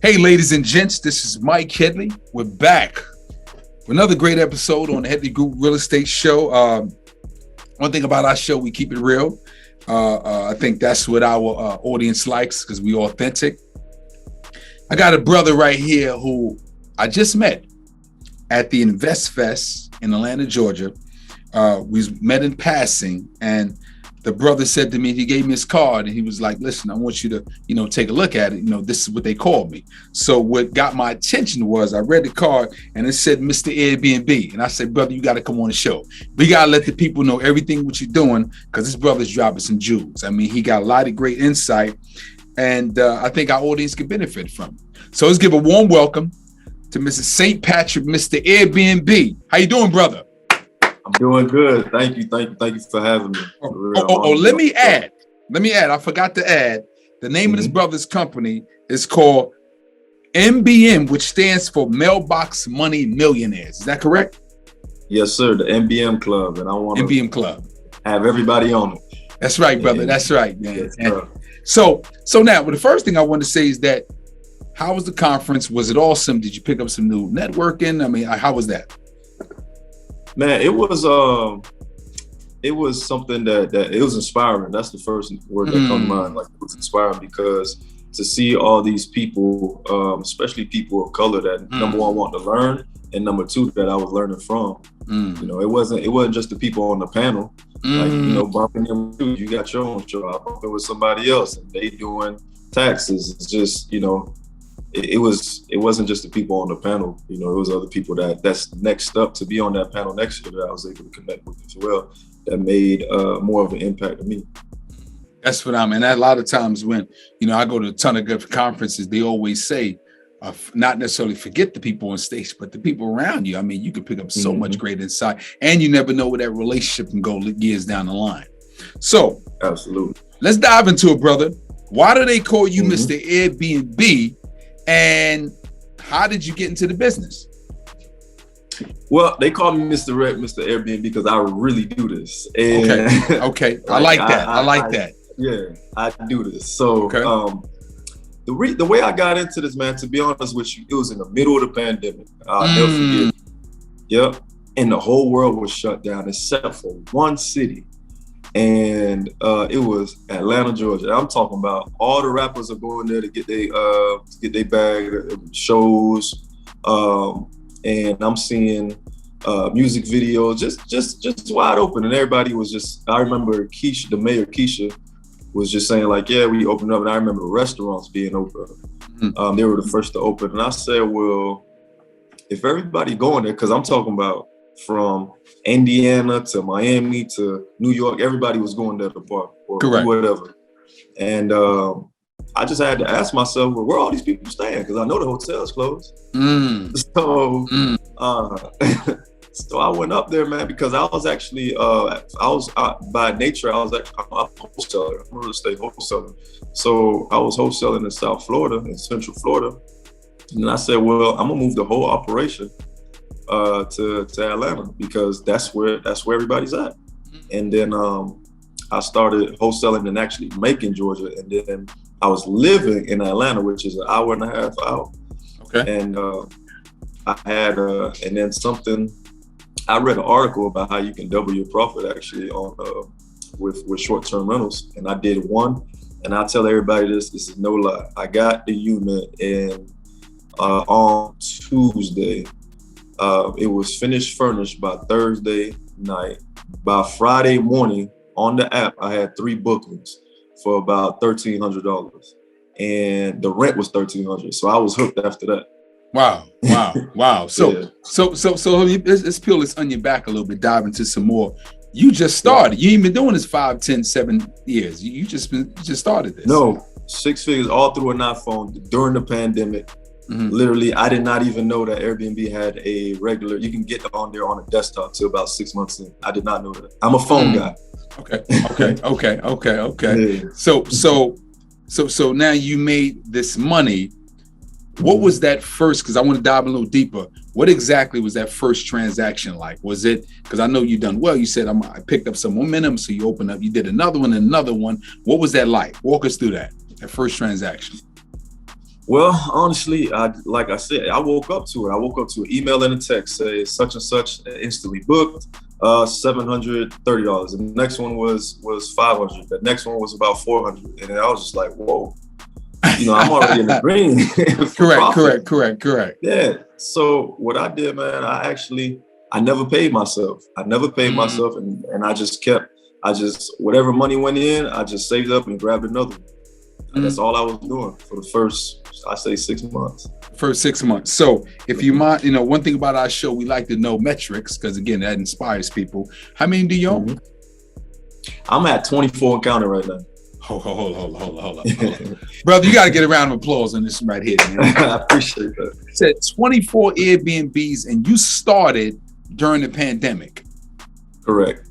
Hey, ladies and gents, this is Mike Headley. We're back with another great episode on the Headley Group Real Estate Show. One thing about our show, we keep it real. I think that's what our audience likes because we authentic. I got a brother right here who I just met at the Invest Fest in Atlanta, Georgia. We met in passing, and the brother said to me, he gave me his card, and he was like, listen, I want you to, take a look at it. This is what they called me. So what got my attention was I read the card, and it said Mr. Airbnb. And I said, brother, you got to come on the show. We got to let the people know everything what you're doing, because this brother's dropping some jewels. I mean, he got a lot of great insight, and I think our audience can benefit from it. So let's give a warm welcome to Mr. St. Patrick, Mr. Airbnb. How you doing, brother? I'm doing good. Thank you for having me. Let me add. I forgot to add. The name of this brother's company is called MBM, which stands for Mailbox Money Millionaires. Is that correct? Yes, sir. The MBM Club, and I want MBM Club. Have everybody on it. That's right, brother. That's right, man. Yes, so now, the first thing I want to say is that, how was the conference? Was it awesome? Did you pick up some new networking? I mean, how was that? Man, it was something that it was inspiring. That's the first word that comes to mind. Like, it was inspiring because to see all these people, especially people of color, that number one want to learn, and number two that I was learning from. It wasn't just the people on the panel. Like, bumping them too. You got your own show. I bumped it with somebody else, and they doing taxes. It's just, it wasn't just the people on the panel. It was other people that's next up to be on that panel next year that I was able to connect with as well, that made more of an impact on me. That's what I mean. A lot of times when, I go to a ton of good conferences, they always say, not necessarily forget the people on stage, but the people around you. I mean, you can pick up so much great insight, and you never know where that relationship can go years down the line. So, absolutely. Let's dive into it, brother. Why do they call you Mr. Airbnb? And how did you get into the business? Well, they call me Mr. Airbnb because I really do this. And okay. I like that. Yeah, I do this. So the way I got into this, man, to be honest with you, it was in the middle of the pandemic. I'll never forget. Yep. And the whole world was shut down except for one city. And it was Atlanta, Georgia. I'm talking about all the rappers are going there to get their bag shows, and I'm seeing music videos just wide open, and everybody was just. I remember Keisha, the mayor Keisha, was just saying like, yeah, we opened up, and I remember the restaurants being open. They were the first to open, and I said, well, if everybody going there, because I'm talking about from Indiana to Miami to New York, everybody was going there to park or whatever. And I just had to ask myself, well, where are all these people staying? Because I know the hotel's closed. So so I went up there, man, because I was actually, by nature, I'm a wholesaler. I'm a real estate wholesaler. So I was wholesaling in South Florida, in Central Florida. And I said, well, I'm gonna move the whole operation to Atlanta because that's where everybody's at. And then I started wholesaling and actually making Georgia, and then I was living in Atlanta, which is an hour and a half out. Okay. And I had and then I read an article about how you can double your profit actually on with short-term rentals, and I did one. And I tell everybody this is no lie. I got the unit, and on Tuesday. It was finished furnished by Thursday night. By Friday morning on the app, I had 3 bookings for about $1,300, and the rent was $1,300. So I was hooked after that. Wow. So let's peel this onion back a little bit, dive into some more. You just started. You ain't been doing this 5, 10, 7 years. You just started this. No, 6 figures all through an iPhone during the pandemic. Literally, I did not even know that Airbnb had a regular, you can get on there on a desktop till about 6 months in. I did not know that. I'm a phone guy. Okay. Yeah. So now you made this money. What was that first? Because I want to dive a little deeper. What exactly was that first transaction like? Was it, because I know you done well, you said I picked up some momentum, so you opened up, you did another one. What was that like? Walk us through that first transaction. Well, honestly, like I said, I woke up to it. I woke up to an email and a text say such and such instantly booked, $730. The next one was $500. The next one was about $400, and I was just like, whoa, I'm already in the green. Correct. Yeah. So what I did, man, I never paid myself. Myself, and I just whatever money went in, I just saved up and grabbed another one. And that's all I was doing for the first, I say 6 months. First 6 months. So if you mind, one thing about our show, we like to know metrics because again, that inspires people. How many do you own? I'm at 24 counting right now. Hold on. Brother, you got to get a round of applause on this right here. Man. I appreciate that. You said 24 Airbnbs and you started during the pandemic. Correct.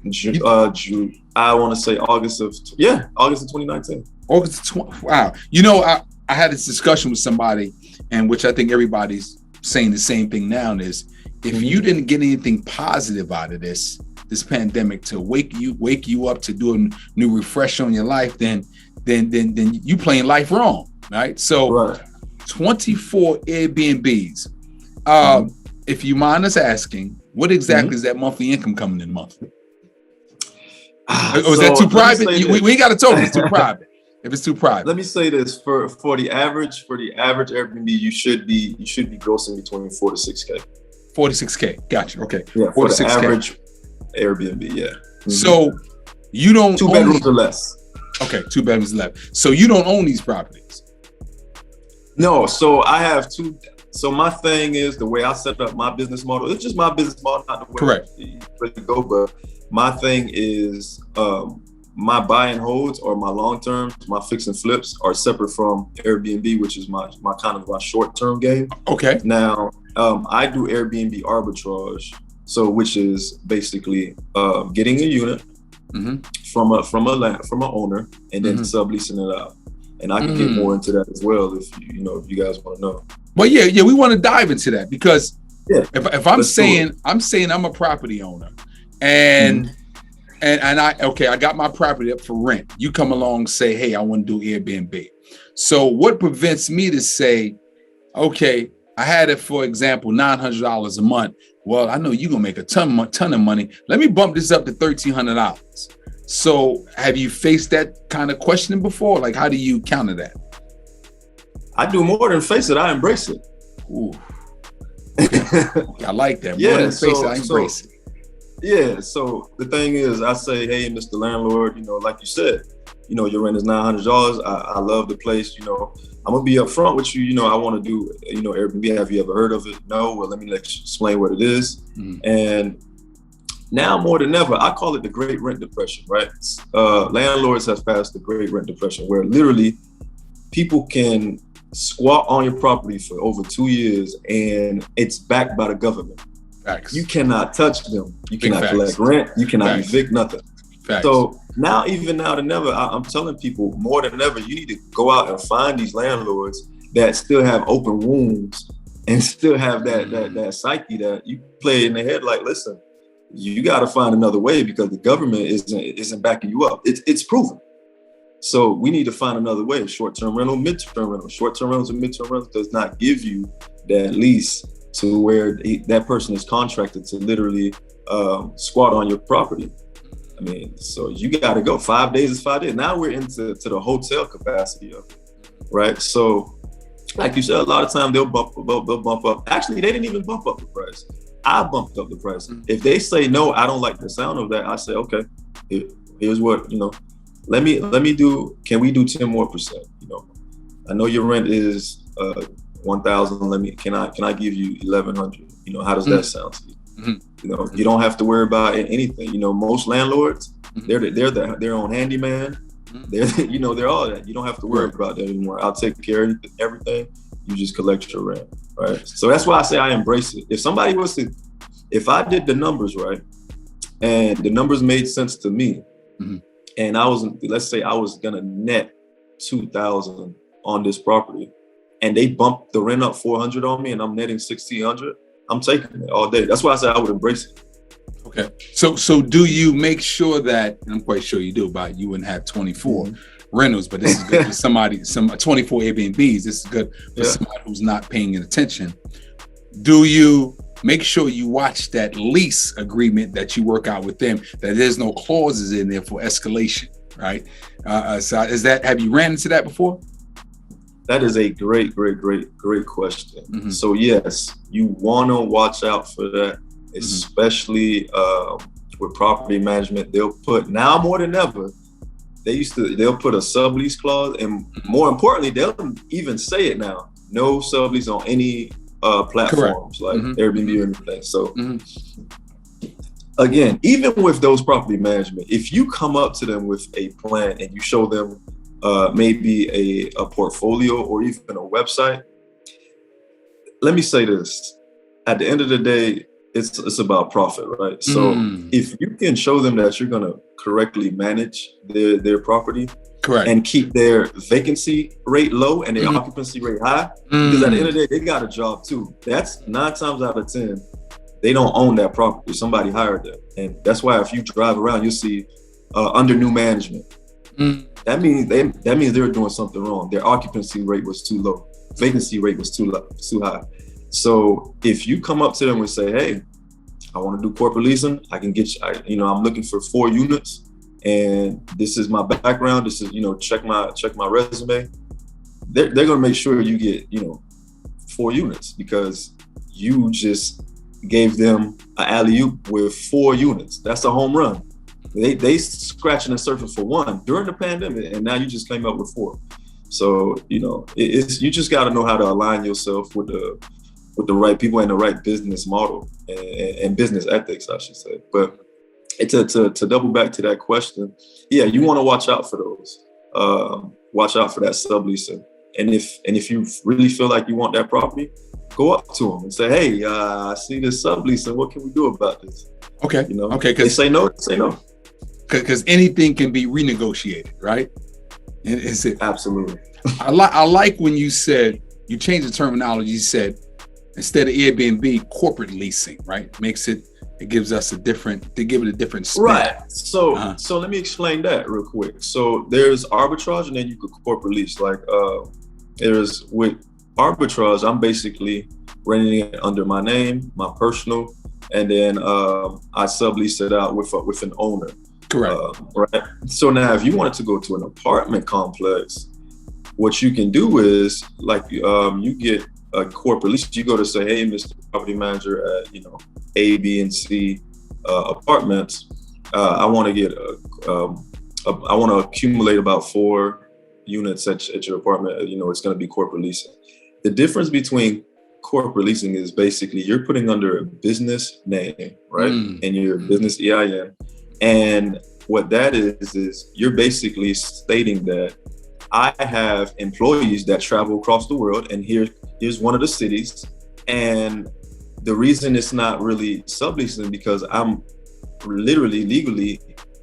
I want to say August of 2019. Wow. I had this discussion with somebody, and which I think everybody's saying the same thing now, is if you didn't get anything positive out of this pandemic to wake you up to do a new refresh on your life, then you playing life wrong, right? So 24 Airbnbs. If you mind us asking, what exactly is that monthly income coming in monthly? Or is that too private? We ain't got to talk. It's too private. If it's too private. Let me say this: for the average Airbnb, you should be grossing between 4 to 6K. 46K. Gotcha. Okay. Yeah, for the average Airbnb. Yeah. Mm-hmm. So you don't 2 bedrooms or less. Okay, 2 bedrooms left. So you don't own these properties. No. So I have 2. So my thing is the way I set up my business model. It's just my business model, not the way correct. To go. But my thing is my buy and holds or my long term, my fix and flips are separate from Airbnb, which is my kind of my short term game. Okay. Now I do Airbnb arbitrage, so which is basically getting a unit from a owner and then subleasing it out. And I can get more into that as well if you guys want to know. Well, yeah, we want to dive into that because if I'm saying I'm a property owner and I got my property up for rent. You come along, say, hey, I want to do Airbnb. So what prevents me to say, okay, I had it, for example, $900 a month. Well, I know you're gonna make a ton of money. Let me bump this up to $1,300. So have you faced that kind of questioning before? Like, how do you counter that? I do more than face it. I embrace it. Ooh. I like that. More than face it, I embrace it. Yeah. So the thing is, I say, hey, Mr. Landlord, like you said, your rent is $900. I love the place. I'm gonna be upfront with you. I want to do, Airbnb. Have you ever heard of it? No. Well, let me explain what it is. And now more than ever, I call it the Great Rent Depression, right? Landlords have passed the Great Rent Depression, where literally people can squat on your property for over 2 years and it's backed by the government. Facts. You cannot touch them. You cannot collect rent. You cannot evict nothing. Facts. So now than ever, I'm telling people more than ever, you need to go out and find these landlords that still have open wounds and still have that psyche that you play in the head. Like, listen, you got to find another way because the government isn't backing you up. It's proven. So we need to find another way. Short-term rental, mid-term rental. Short-term rentals and mid-term rentals does not give you that lease to where that person is contracted to literally squat on your property. I mean, so you got to go. 5 days is 5 days. Now we're into the hotel capacity of it, right? So, like you said, a lot of times they'll bump up. Actually, they didn't even bump up the price. I bumped up the price. If they say no, I don't like the sound of that. I say, okay, here's what Let me do. Can we do 10 more percent? I know your rent is 1,000. Can I give you 1,100? How does that sound to you? You don't have to worry about anything. Most landlords, they're their own handyman. They're all that. You don't have to worry about that anymore. I'll take care of everything. You just collect your rent, right? So that's why I say I embrace it. If I did the numbers right, and the numbers made sense to me, and let's say I was gonna net 2,000 on this property, and they bumped the rent up 400 on me, and I'm netting 1,600. I'm taking it all day. That's why I said I would embrace it. Okay. So do you make sure that, and I'm quite sure you do, but you wouldn't have 24. rentals, but this is good for some 24 Airbnbs. This is good for somebody who's not paying attention. Do you make sure you watch that lease agreement that you work out with them, that there's no clauses in there for escalation, right? So have you ran into that before? That is a great question. Mm-hmm. So yes, you want to watch out for that, especially with property management. They'll put, now more than ever, they'll put a sublease clause, and more importantly, they'll even say it now, no sublease on any platforms like Airbnb or anything. So again, even with those property management, if you come up to them with a plan and you show them maybe a portfolio or even a website, let me say this, at the end of the day, it's about profit, right? So if you can show them that you're going to correctly manage their property, and keep their vacancy rate low and their occupancy rate high, because at the end of the day, they got a job too. That's 9 times out of 10, they don't own that property. Somebody hired them. And that's why if you drive around, you'll see under new management. That means they're doing something wrong. Their occupancy rate was too low. Vacancy rate was too high. So if you come up to them and say, hey, I want to do corporate leasing, I can get you, I'm looking for 4 units. And this is my background. This is, check my resume. They're going to make sure you get, 4 units, because you just gave them an alley-oop with 4 units. That's a home run. They scratching the surface for 1 during the pandemic, and now you just came up with 4. So, you just got to know how to align yourself with the right people and the right business model and business ethics, I should say. But to double back to that question, yeah, you want to watch out for those. Watch out for that subleasing. And if you really feel like you want that property, go up to them and say, hey, I see this subleasing. What can we do about this? Okay. Okay. They say no, say no. Because anything can be renegotiated, right? Is it? Absolutely. I like when you said, you changed the terminology. You said, instead of Airbnb, corporate leasing, right? It gives us they give it a different spin. Right. So let me explain that real quick. So there's arbitrage, and then you could corporate lease. Like there's with arbitrage, I'm basically renting it under my name, my personal, and then I sublease it out with an owner. Correct. Right. So now, if you wanted to go to an apartment complex, what you can do is you get a corporate lease. You go to say, hey, Mr. Property Manager at A, B, and C apartments. I want to get I want to accumulate about 4 units at your apartment. It's going to be corporate leasing. The difference between corporate leasing is basically you're putting under a business name, right, and your business EIN, and what that is you're basically stating that I have employees that travel across the world, and here's one of the cities, and the reason it's not really subleasing because I'm literally legally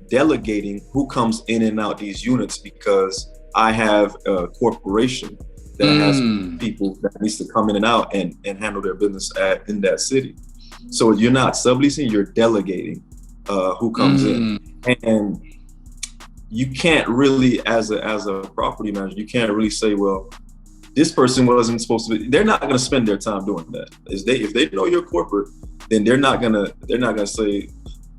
delegating who comes in and out these units, because I have a corporation that has people that needs to come in and out and handle their business in that city. So you're not subleasing, you're delegating who comes in. And you can't really, as a property manager, you can't really say, well, this person wasn't supposed to be. They're not going to spend their time doing that. If they know you're corporate, then they're not gonna say,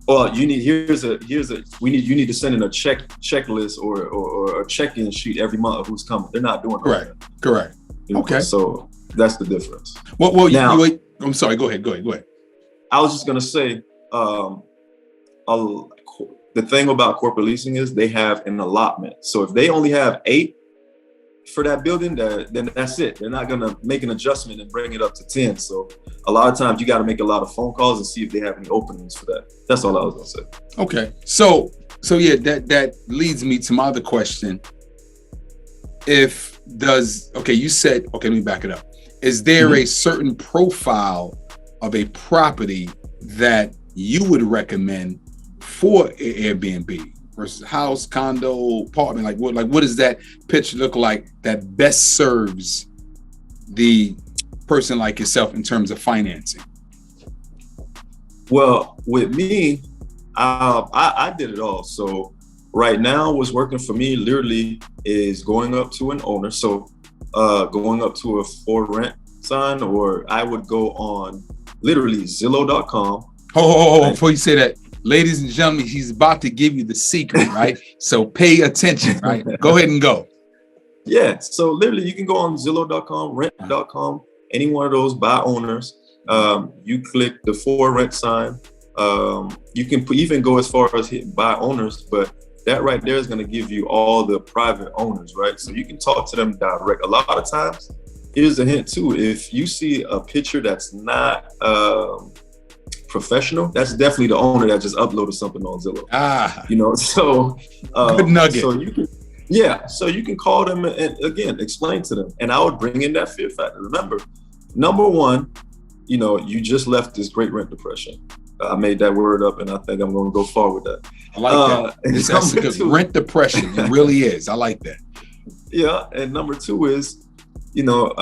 oh, you need to send in a checklist or a check-in sheet every month of who's coming. They're not doing that. Correct. Okay. So that's the difference. Well, now, I'm sorry. Go ahead. I was just gonna say, the thing about corporate leasing is they have an allotment. So if they only have 8 for that building, then that's it. They're not gonna make an adjustment and bring it up to 10. So a lot of times you got to make a lot of phone calls and see if they have any openings for that. That's all I was gonna say. Okay. So yeah, that leads me to my other question. You said, let me back it up. Is there a certain profile of a property that you would recommend for Airbnb versus house, condo, apartment? What does that picture look like that best serves the person like yourself in terms of financing? Well, with me, I did it all. So right now, what's working for me literally is going up to an owner. So going up to a for rent sign, or I would go on literally Zillow.com. Before you say that, ladies and gentlemen, he's about to give you the secret, right? So pay attention, right? Go ahead and go. Yeah, so literally you can go on Zillow.com, rent.com, any one of those, buy owners. You click the for rent sign. You can even go as far as hit buy owners, but that right there is going to give you all the private owners, right? So you can talk to them direct. A lot of times, here's a hint too. If you see a picture that's not professional, that's definitely the owner that just uploaded something on Zillow. You know, so good nugget. So you can, yeah, so you can call them and again explain to them, and I would bring in that fear factor. Remember, number one, you know, you just left this great rent depression. I made that word up, and I think I'm going to go far with that. I like that. That's a good rent depression. It really is. I like that. Yeah, and number two is, you know,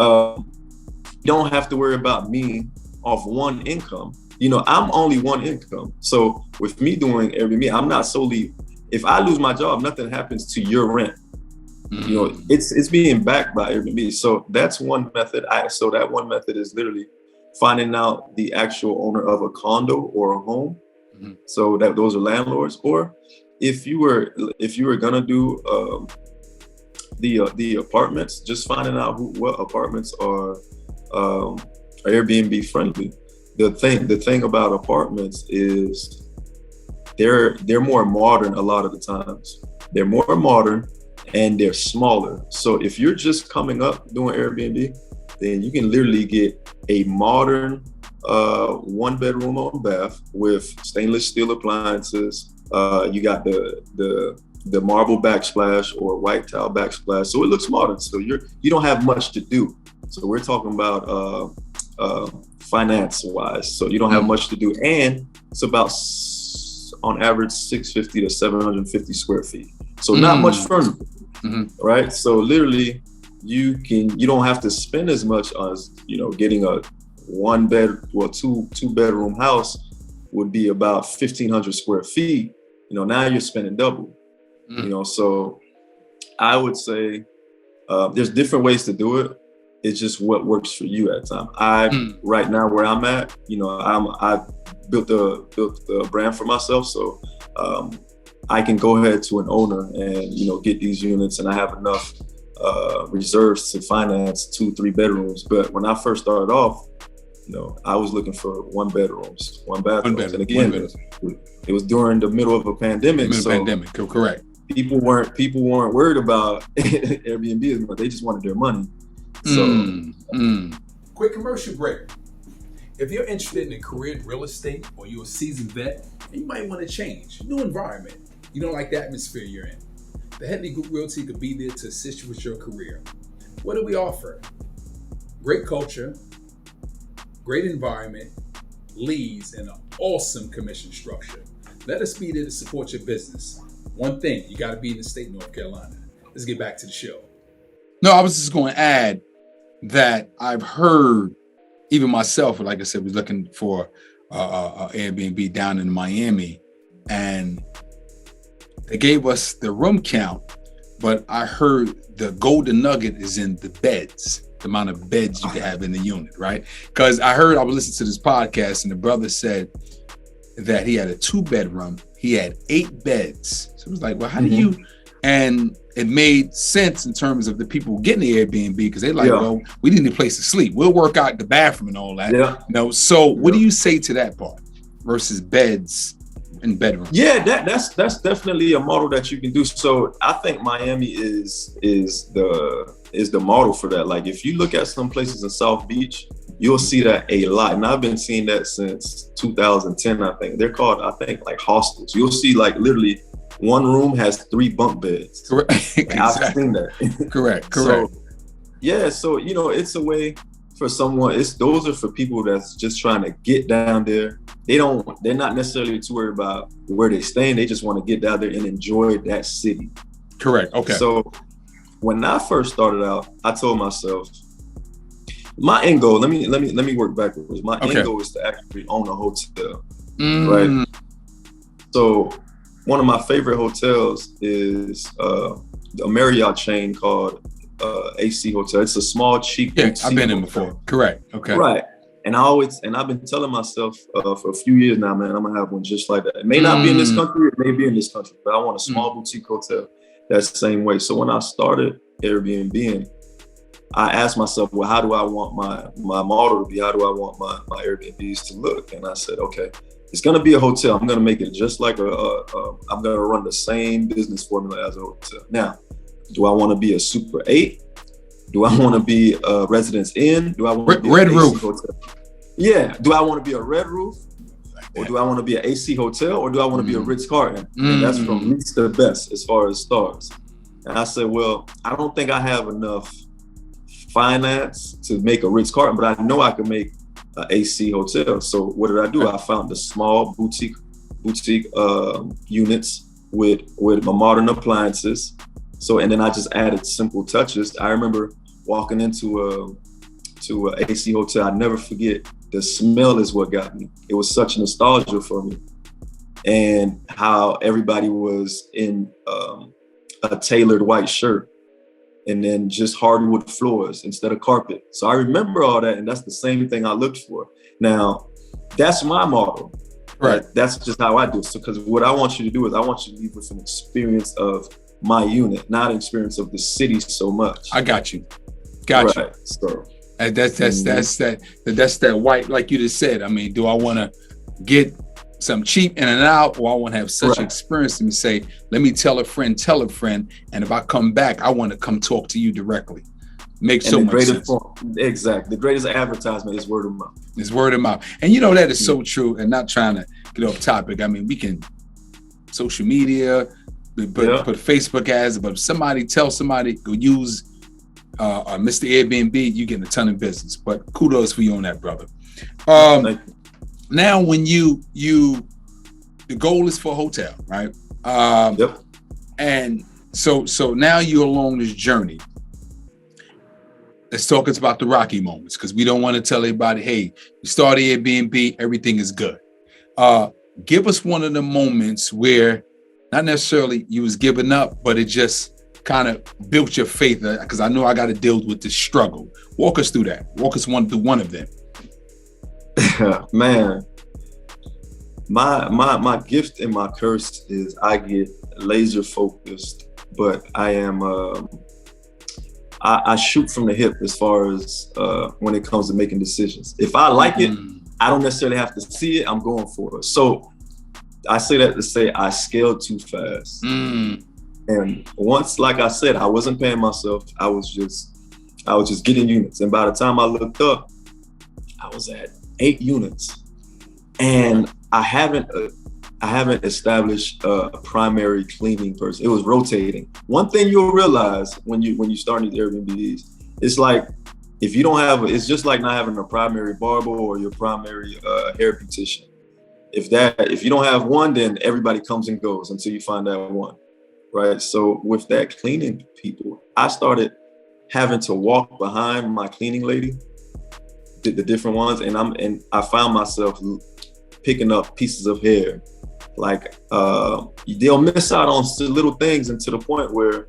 you don't have to worry about me off one income. You know, I'm only one income. So with me doing Airbnb, I'm not solely, if I lose my job, nothing happens to your rent. Mm-hmm. You know, it's being backed by Airbnb. So that's one method. So that one method is literally finding out the actual owner of a condo or a home. Mm-hmm. So that those are landlords. Or if you were gonna do the apartments, just finding out what apartments are Airbnb friendly. The thing about apartments is they're more modern a lot of the times. They're more modern and they're smaller. So if you're just coming up doing Airbnb, then you can literally get a modern 1-bedroom on bath with stainless steel appliances. You got the marble backsplash or white tile backsplash, so it looks modern. So you don't have much to do. So we're talking about finance wise. So you don't have much to do, and it's about on average 650 to 750 square feet. So not much furniture, right? So literally you don't have to spend as much as, you know, getting a two bedroom house would be about 1,500 square feet. You know, now you're spending double. You know, so I would say there's different ways to do it. It's just what works for you at the time. Right now where I'm at, you know, I built a brand for myself, so I can go ahead to an owner and, you know, get these units, and I have enough reserves to finance 2-3 bedrooms. But when I first started off, you know, I was looking for 1 bedrooms, 1 bathroom. And again, it was during the middle of a pandemic. Correct. People weren't worried about Airbnb as much. They just wanted their money. So, quick commercial break. If you're interested in a career in real estate, or you're a seasoned vet, and you might want to change, new environment, you don't like the atmosphere you're in, the Headley Group Realty could be there to assist you with your career. What do we offer? Great culture, great environment, leads, and an awesome commission structure. Let us be there to support your business. One thing, you got to be in the state of North Carolina. Let's get back to the show. No, I was just going to add that I've heard, even myself, like I said, was looking for Airbnb down in Miami, and they gave us the room count, but I heard the golden nugget is in the beds, the amount of beds you can have in the unit, right? Because I was listening to this podcast, and the brother said that he had a 2-bedroom, he had 8 beds. So it was like, well, how do you? And it made sense in terms of the people getting the Airbnb, because they're like, well, we need a place to sleep. We'll work out the bathroom and all that. You know, so what do you say to that part versus beds and bedrooms? Yeah, that's definitely a model that you can do. So I think Miami is the model for that. Like if you look at some places in South Beach, you'll see that a lot. And I've been seeing that since 2010, I think. They're called, I think, like hostels. You'll see like literally one room has 3 bunk beds. Correct. Exactly. I've seen that. Correct. So, yeah, so, you know, it's a way for someone, those are for people that's just trying to get down there. They're not necessarily too worried about where they're staying. They just want to get down there and enjoy that city. Correct. Okay. So when I first started out, I told myself, my end goal, let me work backwards. My end goal is to actually own a hotel. Right? So one of my favorite hotels is a Marriott chain called AC Hotel. It's a small, cheap. Yeah, I've been in before. Correct. Okay. Right. And I've been telling myself for a few years now, man, I'm gonna have one just like that. It may not be in this country, it may be in this country, but I want a small boutique hotel that's the same way. So when I started Airbnb, I asked myself, well, how do I want my model to be? How do I want my Airbnbs to look? And I said, okay, it's gonna be a hotel. I'm gonna make it just like I'm gonna run the same business formula as a hotel. Now, do I want to be a Super 8? Do I want to be a Residence Inn? Do I want to be Red Roof? Hotel? Yeah. Do I want to be a Red Roof? Or do I want to be an AC hotel? Or do I want to be a Ritz-Carlton? And that's from least to best as far as stars. And I said, well, I don't think I have enough finance to make a Ritz-Carlton, but I know I can make an AC hotel. So what did I do? I found the small boutique units with my modern appliances. So, and then I just added simple touches. I remember walking into a AC hotel. I never forget, the smell is what got me. It was such nostalgia for me. And how everybody was in a tailored white shirt, and then just hardwood floors instead of carpet. So I remember all that, and that's the same thing I looked for. Now, that's my model. Right. That's just how I do it. So, because what I want you to do is I want you to leave with an experience of my unit, not an experience of the city so much. I got you. Got you. So that's that white, like you just said. I mean, do I want to get some cheap in and out, or I want to have such experience and say, let me tell a friend, and if I come back, I want to come talk to you directly. Makes so much sense. Exactly. The greatest advertisement is word of mouth. It's word of mouth. And you know, that is so true, and not trying to get off topic. I mean, we can social media, put Facebook ads, but if somebody tells somebody, go use Mr. Airbnb, you get a ton of business. But kudos for you on that, brother. Now, when you the goal is for a hotel, right? And so now you're along this journey. Let's talk about the rocky moments, because we don't want to tell everybody, hey, you started Airbnb, everything is good. Give us one of the moments where not necessarily you was giving up, but it just kind of built your faith, because I know I got to deal with this struggle. Walk us through that. Walk us through one of them. Man, my gift and my curse is I get laser focused, but I am I shoot from the hip as far as when it comes to making decisions. If I like it, I don't necessarily have to see it. I'm going for it. So I say that to say I scaled too fast. And once, like I said, I wasn't paying myself. I was just getting units. And by the time I looked up, I was at 8 units. And I haven't established a primary cleaning person. It was rotating. One thing you'll realize when you start these Airbnbs, it's like, if you don't have it's just like not having a primary barber or your primary hair beautician. If you don't have one, then everybody comes and goes until you find that one, right? So with that cleaning people, I started having to walk behind my cleaning lady, the different ones, and I found myself picking up pieces of hair. Like they'll miss out on little things, and to the point where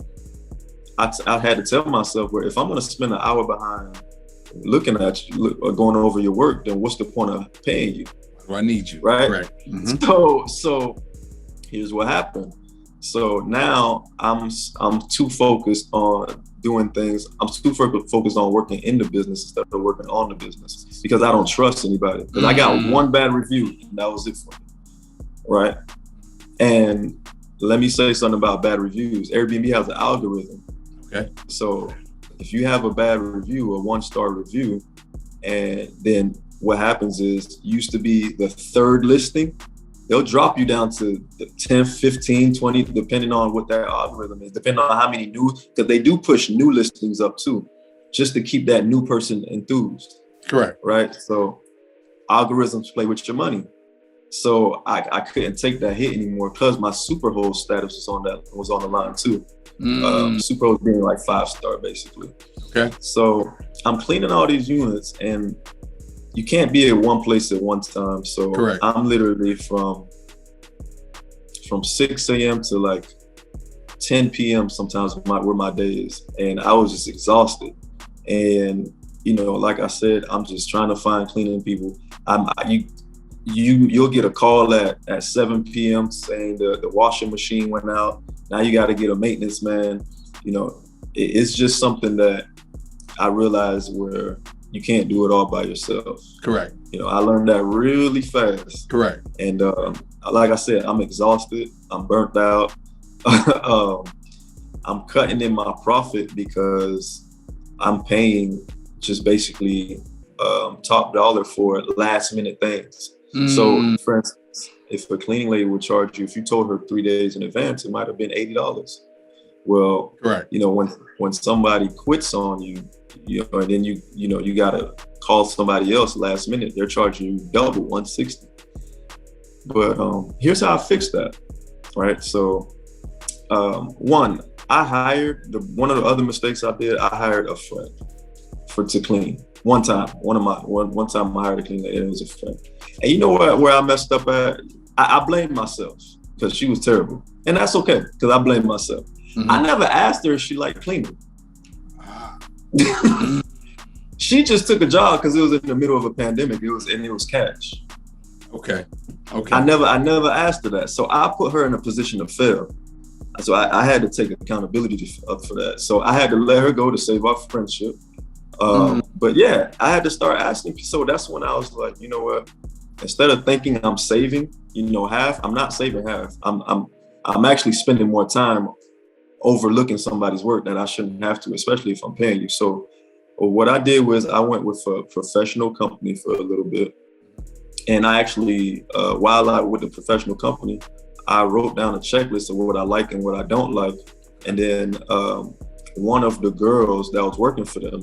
I had to tell myself, where if I'm going to spend an hour behind looking at you or going over your work, then what's the point of paying you? I need you, right? So here's what happened. So now I'm too focused on doing things. I'm too focused on working in the business instead of working on the business, because I don't trust anybody. Because I got one bad review, and that was it for me, right? And let me say something about bad reviews. Airbnb has an algorithm. Okay. So if you have a bad review, a 1-star review, and then what happens is, used to be the 3rd listing, they'll drop you down to the 10th, 15, 20, depending on what that algorithm is, depending on how many new, because they do push new listings up too, just to keep that new person enthused. Correct. Right? So algorithms play with your money. So I couldn't take that hit anymore, because my Superhost status was on the line too. Superhost being like 5-star basically. Okay. So I'm cleaning all these units, and you can't be at one place at one time. So correct. I'm literally from from 6 a.m. to like 10 p.m. sometimes where my day is. And I was just exhausted. And, you know, like I said, I'm just trying to find cleaning people. You'll get a call at 7 p.m. saying the washing machine went out. Now you got to get a maintenance man. You know, it's just something that I realized where you can't do it all by yourself. Correct. You know, I learned that really fast. Correct. And like I said, I'm exhausted. I'm burnt out. I'm cutting in my profit because I'm paying just basically top dollar for last minute things. So, for instance, if a cleaning lady would charge you, if you told her 3 days in advance, it might have been $80. Well, correct. You know, when somebody quits on you, you know, and then you gotta call somebody else last minute, they're charging you double, $160. But here's how I fixed that, right? So, one, I hired one of the other mistakes I did. I hired a friend to clean. One time I hired a cleaner, and it was a friend. And you know where I messed up at? I blamed myself because she was terrible. And that's okay, because I blamed myself. Mm-hmm. I never asked her if she liked cleaning. She just took a job because it was in the middle of a pandemic. It was cash. Okay. I never asked her that. So I put her in a position to fail. So I had to take accountability for that. So I had to let her go to save our friendship. But yeah, I had to start asking. So that's when I was like, you know what? Instead of thinking I'm saving, you know, half, I'm not saving half. I'm actually spending more time overlooking somebody's work that I shouldn't have to, especially if I'm paying you. So what I did was I went with a professional company for a little bit. And I actually, while I was with the professional company, I wrote down a checklist of what I like and what I don't like. And then one of the girls that was working for them,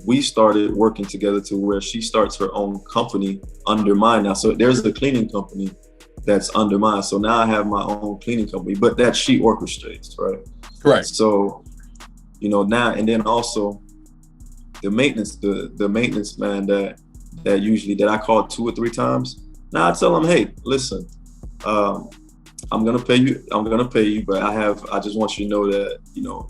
we started working together to where she starts her own company under mine now. So there's a cleaning company that's under mine. So now I have my own cleaning company, but that she orchestrates, right? Correct. So, you know, now, and then also the maintenance man that I call 2 or 3 times. Now I tell them, hey, listen, I'm gonna pay you, but I just want you to know that, you know,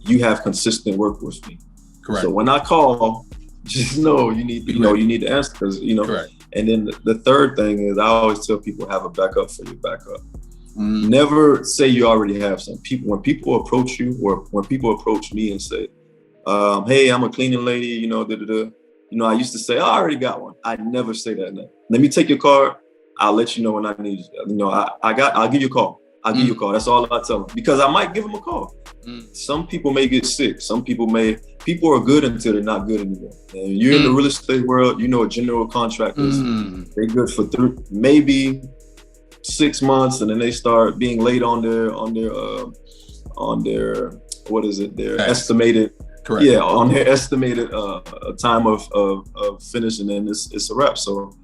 you have consistent work with me. Correct. So when I call, just know you need to answer, because, you know. Correct. And then the third thing is I always tell people, have a backup for your backup. Never say you already have some. When people approach you, or when people approach me and say, hey, I'm a cleaning lady, you know, you know, I used to say, oh, I already got one. I never say that now. Let me take your card. I'll let you know when I need you. You know, I'll give you a call. I'll give you a call. That's all I tell them, because I might give them a call. Some people may get sick. People are good until they're not good anymore. And you're in the real estate world, you know, general contractors, they're good for maybe 6 months, and then they start being late on their what is it? Their estimated. Correct. Yeah, on their estimated time of finishing, and it's a wrap. So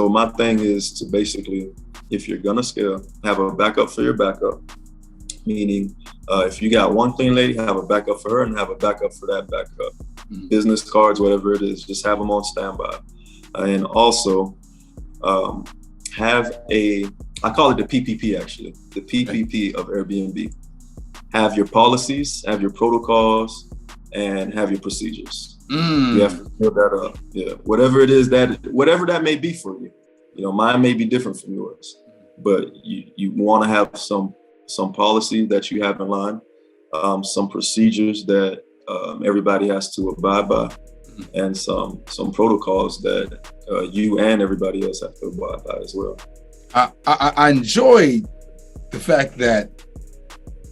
my thing is to basically, if you're gonna scale, have a backup for your backup. Meaning, if you got one clean lady, have a backup for her and have a backup for that backup. Business cards, whatever it is, just have them on standby. And also have I call it the PPP actually, the PPP of Airbnb. Have your policies, have your protocols, and have your procedures. You have to build that up. Yeah, whatever that may be for you. You know, mine may be different from yours, but you want to have some policy that you have in line, some procedures that everybody has to abide by, and some protocols that you and everybody else have to abide by as well. I enjoy the fact that,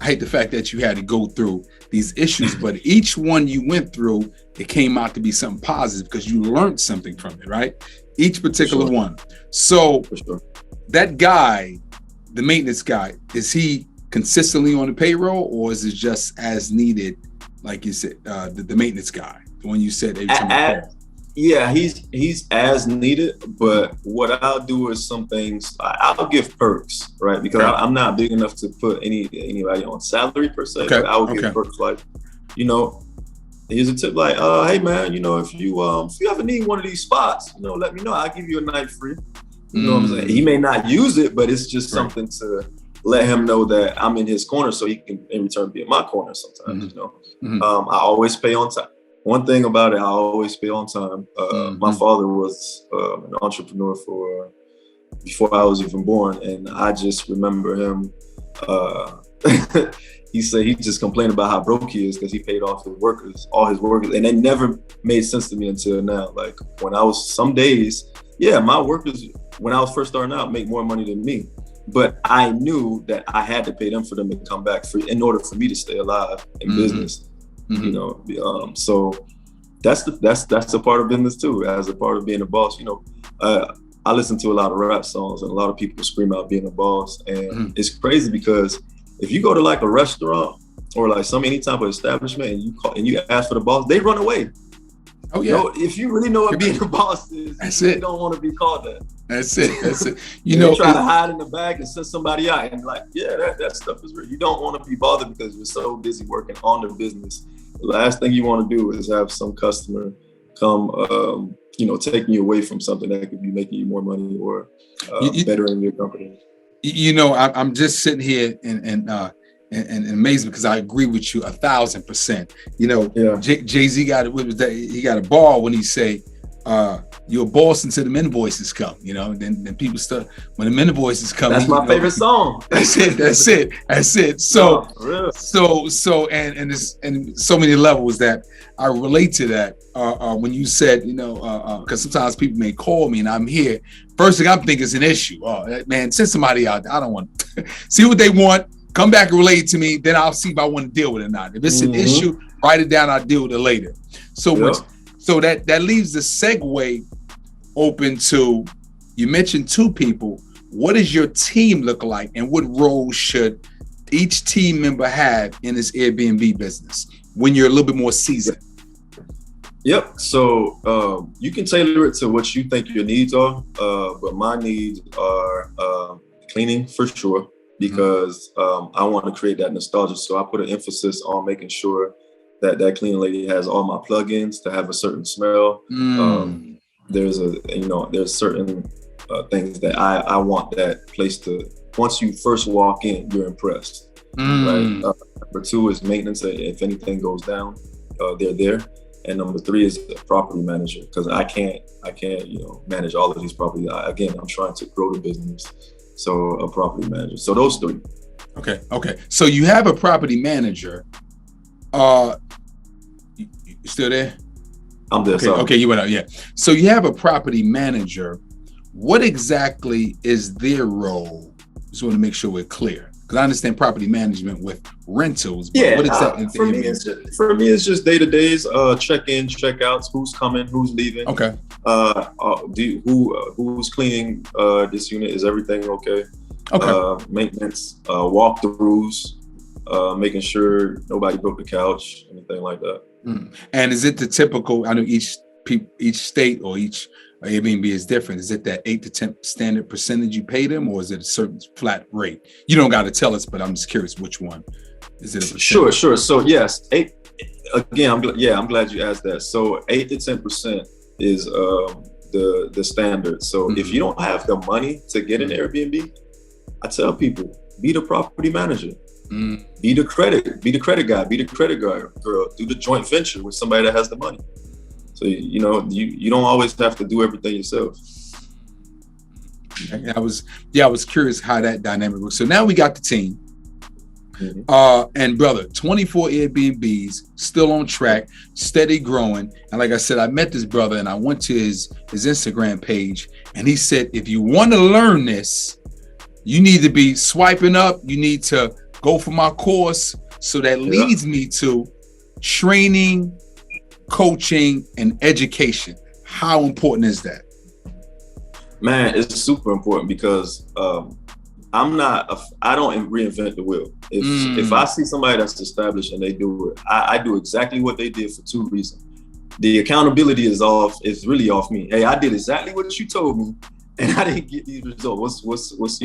I hate the fact that you had to go through these issues, but each one you went through, it came out to be something positive because you learned something from it, right? Each particular one. So that guy, the maintenance guy, is he consistently on the payroll, or is it just as needed, like you said, the maintenance guy, the one you said every time? Yeah, he's as needed, but what I'll do is some things I'll give perks, right? Because I'm not big enough to put anybody on salary per se. Okay. But I will give perks like, you know, here's a tip like, hey man, you know, if you ever need one of these spots, you know, let me know. I'll give you a night free. You know what I'm saying? He may not use it, but it's just something to let him know that I'm in his corner, so he can in return be in my corner sometimes. You know, I always pay on time. One thing about it, I always pay on time. My father was an entrepreneur before I was even born, and I just remember him. He said he just complained about how broke he is because he paid off all his workers, and it never made sense to me until now. Like when I was some days, my workers when I was first starting out make more money than me, but I knew that I had to pay them for them to come back in order for me to stay alive in business. You know, so that's a part of business too, as a part of being a boss. You know, I listen to a lot of rap songs and a lot of people scream out being a boss, and it's crazy because if you go to like a restaurant or like any type of establishment and you ask for the boss, they run away. Oh yeah. You know, if you really know what being a boss is, you don't want to be called that. That's it. You know, try to hide in the back and send somebody out and like, that stuff is real. You don't want to be bothered because you're so busy working on the business. The last thing you want to do is have some customer come, taking you away from something that could be making you more money or bettering your company. You know, I'm just sitting here and amazed because I agree with you 1,000%. You know, Jay-Z he got a bar when he say, you're a boss until the invoices come, you know, and then people start when the invoices come. That's my favorite song. That's it. So, and it's and so many levels that I relate to that. When you said, you know, because sometimes people may call me and I'm here. First thing I'm thinking is an issue. Oh man, send somebody out. I don't want to see what they want. Come back and relate to me. Then I'll see if I want to deal with it or not. If it's an issue, write it down. I'll deal with it later. So that leaves the segue open to, you mentioned two people. What does your team look like, and what role should each team member have in this Airbnb business when you're a little bit more seasoned? Yep. So you can tailor it to what you think your needs are, but my needs are cleaning for sure, because I want to create that nostalgia. So I put an emphasis on making sure that cleaning lady has all my plugins to have a certain smell. There's certain things that I want that place to, once you first walk in, you're impressed. Right. Number two is maintenance. If anything goes down, they're there. And number three is the property manager, because I can't manage all of these properties. Again, I'm trying to grow the business. So a property manager. So those three. Okay. So you have a property manager. You still there? I'm there. Okay, you went out. Yeah. So you have a property manager. What exactly is their role? Just want to make sure we're clear, because I understand property management with rentals. But what exactly? For me, it's just day to days. Check in, check outs. Who's coming? Who's leaving? Okay. Who's cleaning this unit? Is everything okay? Okay. Maintenance, walkthroughs, making sure nobody broke the couch, anything like that. And is it the typical? I know each state or each Airbnb is different. Is it that 8 to 10 standard percentage you pay them, or is it a certain flat rate? You don't got to tell us, but I'm just curious which one. Is it a percentage? Sure. So yes, 8. Again, I'm glad you asked that. So 8 to 10% is the standard. So if you don't have the money to get an Airbnb, I tell people, be the property manager. Be the credit guy, be the credit girl, do the joint venture with somebody that has the money. So you don't always have to do everything yourself. I was curious how that dynamic works. So now we got the team. And brother, 24 Airbnbs, still on track, steady growing. And like I said, I met this brother and I went to his Instagram page, and he said, if you want to learn this, you need to be swiping up. You need to go for my course. So that leads me to training, coaching, and education. How important is that? Man, it's super important, because I don't reinvent the wheel. If I see somebody that's established and they do it, I do exactly what they did for two reasons. The accountability is really off me. Hey, I did exactly what you told me, and I didn't get these results. What's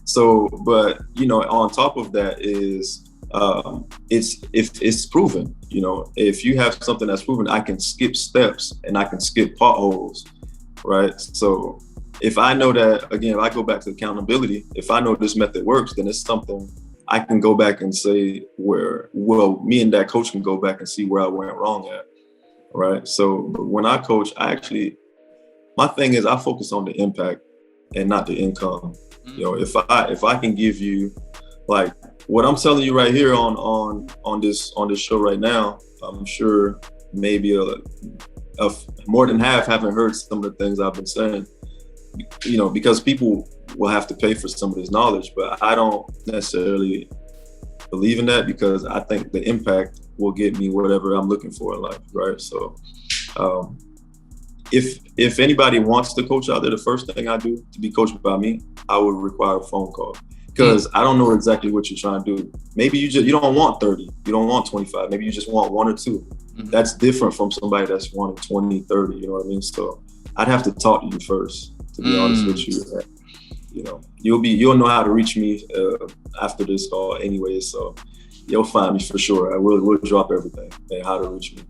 So, but on top of that is it's proven. If you have something that's proven, I can skip steps and I can skip potholes, right? So if I know that, again, if I go back to accountability, if I know this method works, then it's something I can go back and say me and that coach can go back and see where I went wrong at, right? So when I coach, my thing is I focus on the impact and not the income. You know, if I can give you, like what I'm telling you right here on this show right now, I'm sure maybe more than half haven't heard some of the things I've been saying, you know, because people will have to pay for some of this knowledge, but I don't necessarily believe in that, because I think the impact will get me whatever I'm looking for in life, right? So if anybody wants to coach out there, the first thing I do to be coached by me, I would require a phone call, because I don't know exactly what you're trying to do. Maybe you don't want 30, you don't want 25, maybe you just want 1 or 2. That's different from somebody that's wanting 20, 30, you know what I mean? So I'd have to talk to you first, to be honest with you. You know, you'll know how to reach me after this call anyway, so you'll find me for sure. We'll drop everything and how to reach me.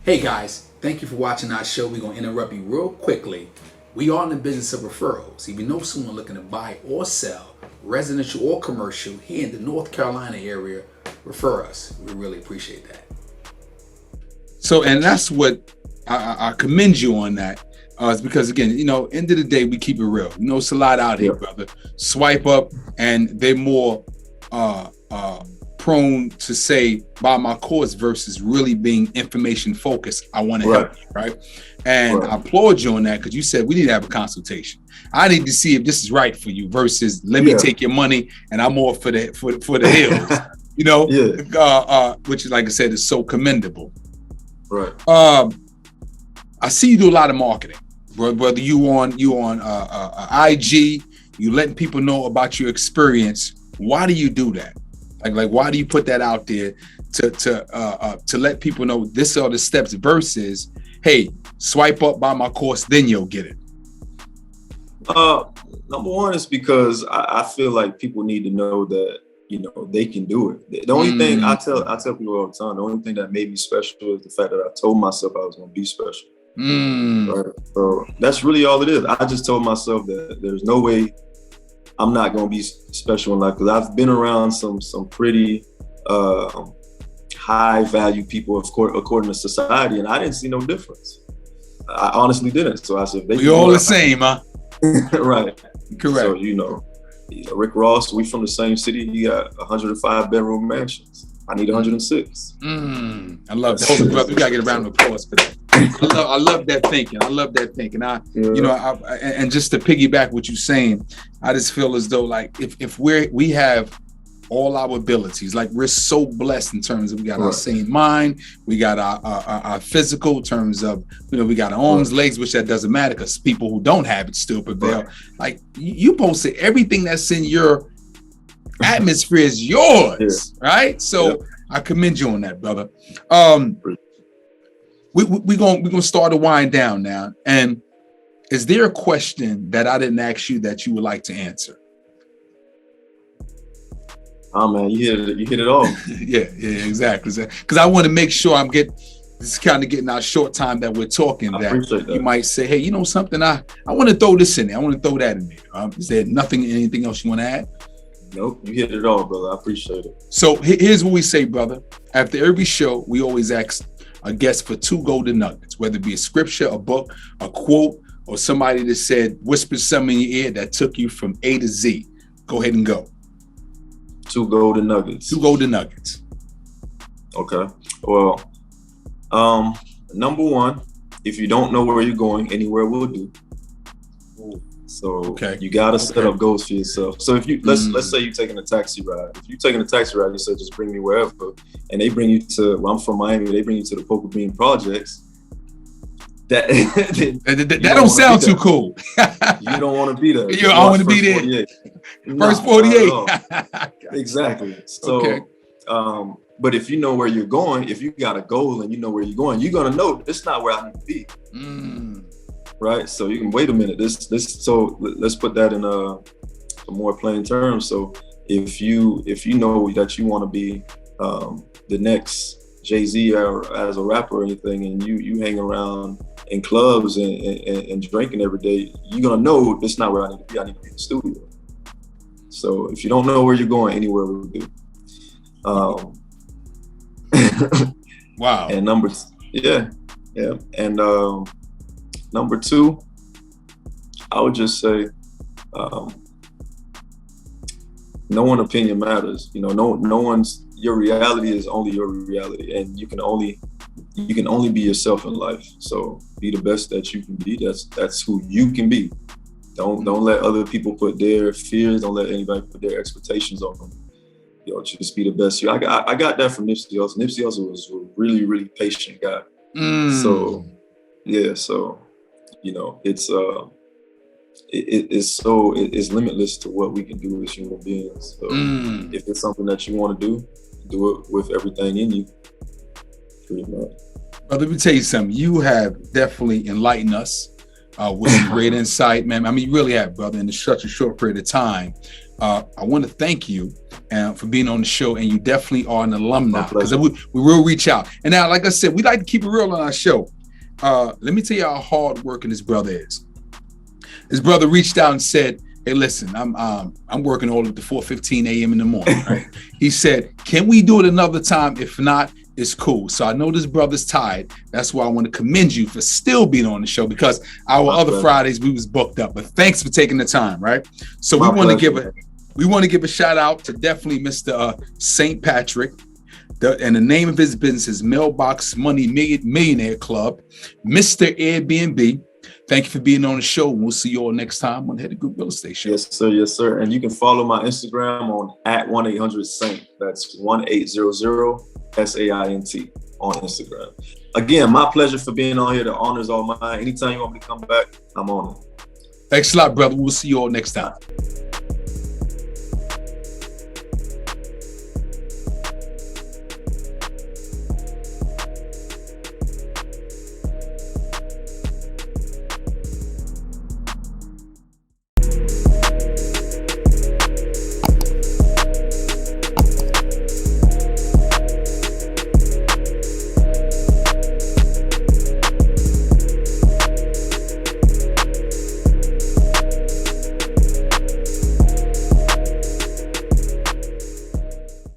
Hey guys, thank you for watching our show. We're gonna interrupt you real quickly. We are in the business of referrals. If you know someone looking to buy or sell, residential or commercial, here in the North Carolina area, refer us. We really appreciate that. So, and that's what I commend you on that. It's because, again, you know, end of the day, we keep it real. You know, it's a lot out here, brother. Swipe up, and they're more prone to say, buy my course, versus really being information focused. I want to help you, right? And I applaud you on that, because you said we need to have a consultation. I need to see if this is right for you, versus let me take your money and I'm all for the hills. You know, which is, like I said, is so commendable. Right. I see you do a lot of marketing, whether you on IG, you letting people know about your experience. Why do you do that? Like why do you put that out there to let people know this are the steps, versus, hey, swipe up, buy my course, then you'll get it? Number one is because I feel like people need to know that, you know, they can do it. The only thing I tell people all the time, the only thing that made me special is the fact that I told myself I was going to be special. Right? So that's really all it is. I just told myself that there's no way I'm not going to be special in life, because I've been around some pretty high value people, of course, according to society, and I didn't see no difference. I honestly didn't. So I said, we all the same, huh? Right. Correct. So, you know, Rick Ross, we from the same city. He got 105 bedroom mansions. I need 106. I love that. Hold on, brother. We gotta get a round of applause for that. I love that thinking. You know, and just to piggyback what you're saying, I just feel as though, like, if we have all our abilities, like, we're so blessed in terms of we got our sane mind, we got our physical, in terms of, you know, we got our arms, legs, which that doesn't matter, because people who don't have it still prevail. Like, you posted everything that's in your atmosphere is yours, right? So I commend you on that, brother. We're gonna start to wind down now. And is there a question that I didn't ask you that you would like to answer? Oh man, you hit it all. yeah, exactly. Because I want to make sure this is kind of getting our short time that we're talking, that you might say, hey, you know something, I want to throw this in there. I want to throw that in there. Is there anything else you want to add? Nope, you hit it all, brother. I appreciate it. So here's what we say, brother. After every show, we always ask a guest for 2 golden nuggets, whether it be a scripture, a book, a quote, or somebody that said, whispered something in your ear that took you from A to Z. Go ahead and go. 2 golden nuggets. 2 golden nuggets. Okay. Well, number 1, if you don't know where you're going, anywhere will do. So you gotta set up goals for yourself. So if you let's say you're taking a taxi ride. If you're taking a taxi ride, you say just bring me wherever, and they bring you to. Well, I'm from Miami. They bring you to the Poker Bean Projects. That don't sound too cool. You don't want to be there. You don't want to be there. First 48. Exactly. So, but if you know where you're going, if you got a goal and you know where you're going, you're gonna know it's not where I need to be. Right. So you can wait a minute. So let's put that in a more plain terms. So if you know that you want to be the next Jay-Z or as a rapper or anything, and you hang around in clubs and drinking every day, you're gonna know it's not where I need to be. I need to be in the studio. So if you don't know where you're going, anywhere will do. Wow. And number two, I would just say, no one opinion matters. You know, no one's, your reality is only your reality, and you can only be yourself in life. So be the best that you can be. That's who you can be. Don't let other people put their fears. Don't let anybody put their expectations on them. You know, just be the best you. I got that from Nipsey Hussle. Nipsey Hussle was a really, really patient guy. So yeah, so you know, it's limitless to what we can do as human beings. So if it's something that you want to do it with everything in you, pretty much. But let me tell you something. You have definitely enlightened us with some great insight, man. I mean, you really have, brother, in such a short period of time. I want to thank you for being on the show, and you definitely are an alumni, because we will reach out. And now, like I said, we like to keep it real on our show. Let me tell you how hard working this brother is. His brother reached out and said, "Hey, listen, I'm working all up to 4:15 a.m. in the morning." Right? He said, "Can we do it another time? If not, it's cool." So I know this brother's tired. That's why I want to commend you for still being on the show, because our other Fridays we was booked up. But thanks for taking the time, right? So we want to give a shout out to definitely Mr. St. Patrick. And the name of his business is Mailbox Money Millionaire Club, Mr. Airbnb. Thank you for being on the show. We'll see you all next time on the Headley Group Real Estate Show. Yes, sir. Yes, sir. And you can follow my Instagram on @1-800-SAINT. That's 1-800-SAINT on Instagram. Again, my pleasure for being on here. The honor's all mine. Anytime you want me to come back, I'm on it. Thanks a lot, brother. We'll see you all next time.